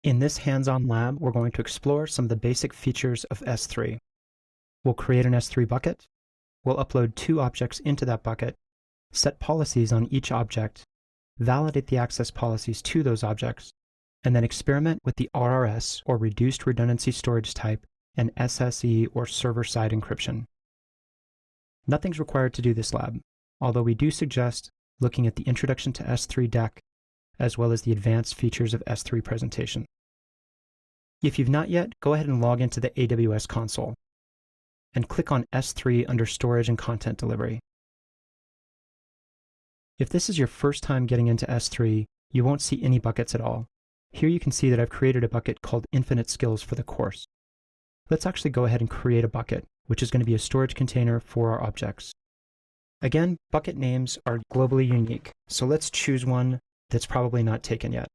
In this hands-on lab, we're going to explore some of the basic features of S3. We'll create an S3 bucket, we'll upload 2 objects into that bucket, set policies on each object, validate the access policies to those objects, and then experiment with the RRS, or Reduced Redundancy Storage type, and SSE, or Server-Side Encryption. Nothing's required to do this lab, although we do suggest looking at the Introduction to S3 deck, as well as the advanced features of S3 presentation. If you've not yet, go ahead and log into the AWS console and click on S3 under Storage and Content Delivery. If this is your first time getting into S3, you won't see any buckets at all. Here you can see that I've created a bucket called Infinite Skills for the course. Let's actually go ahead and create a bucket, which is going to be a storage container for our objects. Again, bucket names are globally unique, so let's choose one that's probably not taken yet.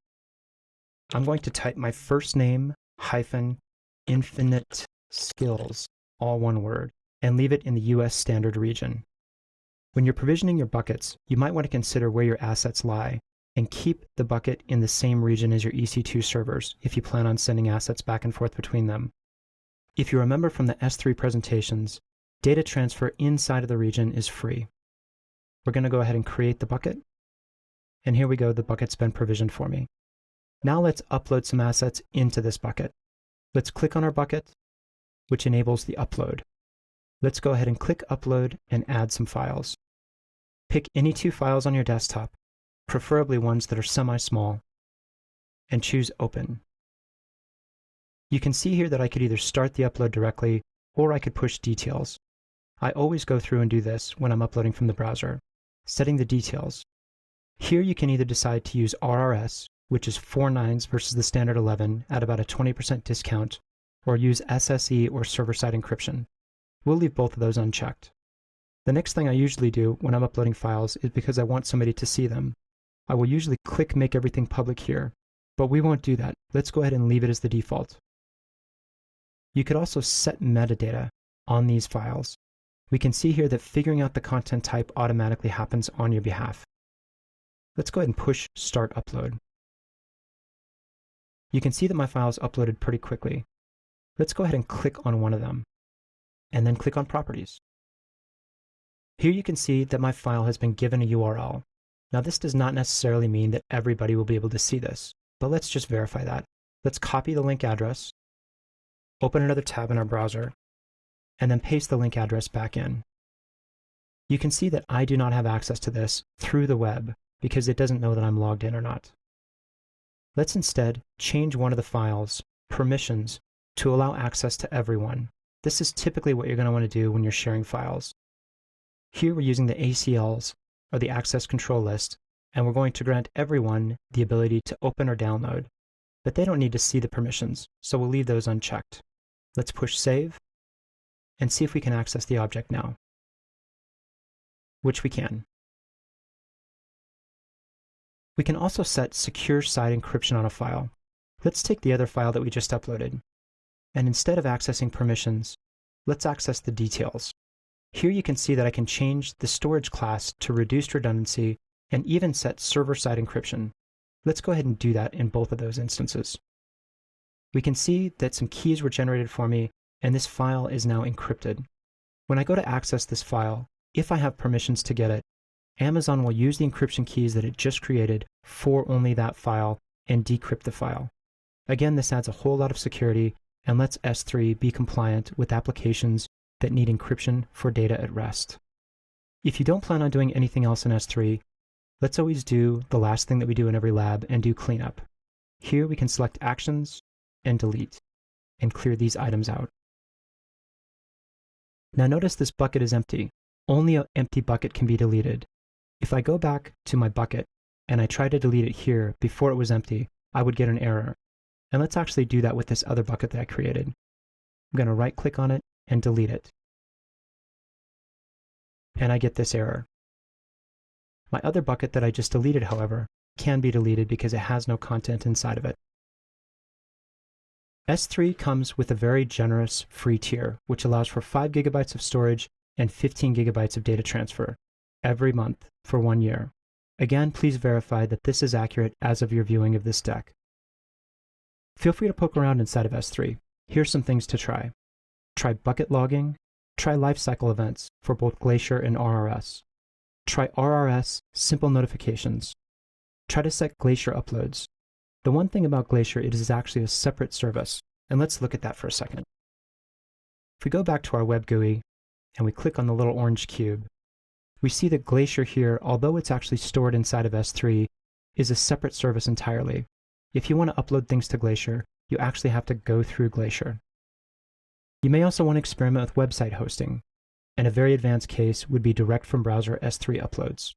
I'm going to type my first name hyphen infinite skills, all one word, and leave it in the US standard region. When you're provisioning your buckets, you might want to consider where your assets lie and keep the bucket in the same region as your EC2 servers if you plan on sending assets back and forth between them. If you remember from the S3 presentations, data transfer inside of the region is free. We're going to go ahead and create the bucket. And here we go, the bucket's been provisioned for me. Now let's upload some assets into this bucket. Let's click on our bucket, which enables the upload. Let's go ahead and click Upload and add some files. Pick any 2 files on your desktop, preferably ones that are semi-small, and choose Open. You can see here that I could either start the upload directly, or I could push details. I always go through and do this when I'm uploading from the browser, setting the details. Here you can either decide to use RRS, which is 4 nines versus the standard 11 at about a 20% discount, or use SSE or server-side encryption. We'll leave both of those unchecked. The next thing I usually do when I'm uploading files is because I want somebody to see them. I will usually click Make Everything Public here, but we won't do that. Let's go ahead and leave it as the default. You could also set metadata on these files. We can see here that figuring out the content type automatically happens on your behalf. Let's go ahead and push Start Upload. You can see that my files uploaded pretty quickly. Let's go ahead and click on one of them, and then click on Properties. Here you can see that my file has been given a URL. Now this does not necessarily mean that everybody will be able to see this, but let's just verify that. Let's copy the link address, open another tab in our browser, and then paste the link address back in. You can see that I do not have access to this through the web because it doesn't know that I'm logged in or not. Let's instead change one of the files' permissions to allow access to everyone. This is typically what you're going to want to do when you're sharing files. Here we're using the ACLs, or the Access Control List, and we're going to grant everyone the ability to open or download, but they don't need to see the permissions, so we'll leave those unchecked. Let's push Save, and see if we can access the object now, which we can. We can also set secure side encryption on a file. Let's take the other file that we just uploaded, and instead of accessing permissions, let's access the details. Here you can see that I can change the storage class to reduced redundancy and even set server-side encryption. Let's go ahead and do that in both of those instances. We can see that some keys were generated for me, and this file is now encrypted. When I go to access this file, if I have permissions to get it, Amazon will use the encryption keys that it just created for only that file and decrypt the file. Again, this adds a whole lot of security and lets S3 be compliant with applications that need encryption for data at rest. If you don't plan on doing anything else in S3, let's always do the last thing that we do in every lab and do cleanup. Here we can select Actions and Delete and clear these items out. Now notice this bucket is empty. Only an empty bucket can be deleted. If I go back to my bucket and I try to delete it here before it was empty, I would get an error. And let's actually do that with this other bucket that I created. I'm going to right-click on it and delete it. And I get this error. My other bucket that I just deleted, however, can be deleted because it has no content inside of it. S3 comes with a very generous free tier, which allows for 5 gigabytes of storage and 15 gigabytes of data transfer every month for 1 year. Again, please verify that this is accurate as of your viewing of this deck. Feel free to poke around inside of S3. Here's some things to try. Try bucket logging. Try lifecycle events for both Glacier and RRS. Try RRS simple notifications. Try to set Glacier uploads. The one thing about Glacier, it is actually a separate service, and let's look at that for a second. If we go back to our web GUI and we click on the little orange cube, we see that Glacier here, although it's actually stored inside of S3, is a separate service entirely. If you want to upload things to Glacier, you actually have to go through Glacier. You may also want to experiment with website hosting, and a very advanced case would be direct from browser S3 uploads.